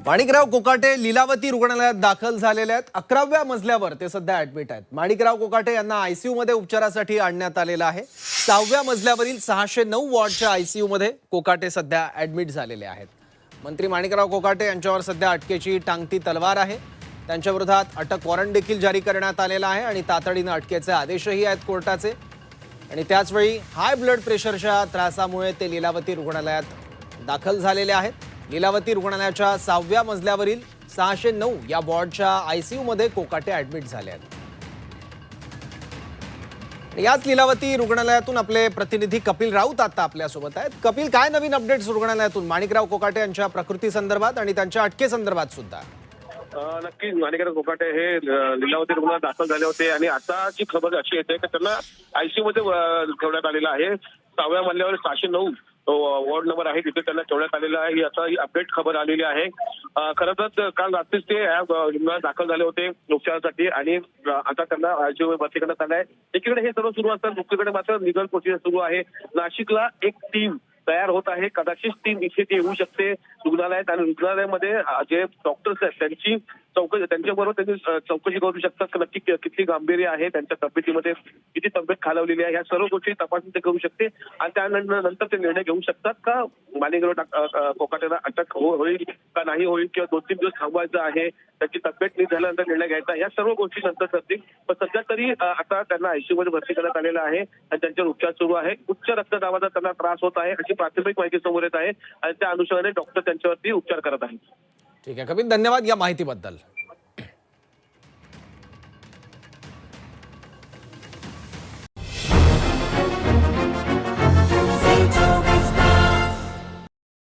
माणिकराव कोकाटे लीलावती रुग्णालयात दाखल झालेले आहेत। 11व्या मजल्यावर ते सध्या ऍडमिट आहेत। माणिकराव कोकाटे यांना आयसीयू मध्ये उपचारासाठी आणण्यात आलेलं आहे। 6व्या मजल्यावरील 609 वॉर्डच्या आयसीयू मध्ये कोकाटे सध्या ऍडमिट झालेले आहेत। मंत्री माणिकराव कोकाटे यांच्यावर सध्या अटकेची टांगती तलवार आहे। त्यांच्या विरोधात अटक वॉरंट देखील जारी करण्यात आलेला आहे आणि तातडीने अटकेचे आदेशही आहेत कोर्टाचे। आणि त्याच वेळी हाय ब्लड प्रेशरच्या त्रासामुळे ते लीलावती रुग्णालयात दाखल झालेले आहेत। लीलावती रुग्णालयाच्या 6व्या मजल्यावरील 609 या वॉर्डच्या आयसीयू मध्ये कोकाटे ऍडमिट झाले आहेत। याच लीलावती रुग्णालयातून आपले प्रतिनिधी कपिल राऊत आता आपल्या सोबत आहेत। कपिल, काय नवीन अपडेट्स रुग्णालयातून माणिकराव कोकाटे यांच्या प्रकृती संदर्भात आणि त्यांच्या अटकेसंदर्भात सुद्धा? नक्कीच माणिकराव कोकाटे हे लीलावती रुग्णालयात दाखल झाले होते आणि आताची खबर अशी येते की त्यांना आयसीयू मध्ये ठेवण्यात आलेलं आहे। 6व्या मजल्यावर 609 वॉर्ड नंबर आहे, तिथे त्यांना ठेवण्यात आलेलं आहे। ही अपडेट खबर आलेली आहे। खरं तर काल रात्रीच ते रुग्णालयात दाखल झाले होते उपचारासाठी आणि आता त्यांना आयसीयू भरती करण्यात आलं आहे। एकीकडे हे सर्व सुरू असताना दुसरीकडे मात्र लिगल प्रोसिजर सुरू आहे। नाशिकला एक टीम तयार होत आहे, कदाचित टीम इथे येऊ शकते रुग्णालयात आणि रुग्णालयामध्ये जे डॉक्टर्स आहेत त्यांची चौकशी, त्यांच्याबरोबर त्यांनी चौकशी करू शकतात की नक्की किती गांभीर्य आहे, त्यांच्या तब्येतीमध्ये किती तब्येत खालावलेली आहे, ह्या सर्व गोष्टी तपासणी ते करू शकते आणि त्यानंतर ते निर्णय घेऊ शकतात का माणिकराव कोकाटेला अटक होईल का नाही होईल किंवा 2-3 दिवस थांबवायचं आहे, त्याची तब्येत नीट झाल्यानंतर निर्णय घ्यायचा, या सर्व गोष्टी नंतर करतील। पण सध्या तरी आता त्यांना आयसीयू मध्ये भरती करण्यात आलेलं आहे आणि त्यांच्यावर उपचार सुरू आहे। उच्च रक्तदाबाचा त्यांना त्रास होत आहे अशी प्राथमिक माहिती समोर येत आहे आणि त्या अनुषंगाने डॉक्टर त्यांच्यावरती उपचार करत आहेत। ठीक आहे कपिल, धन्यवाद या माहितीबद्दल।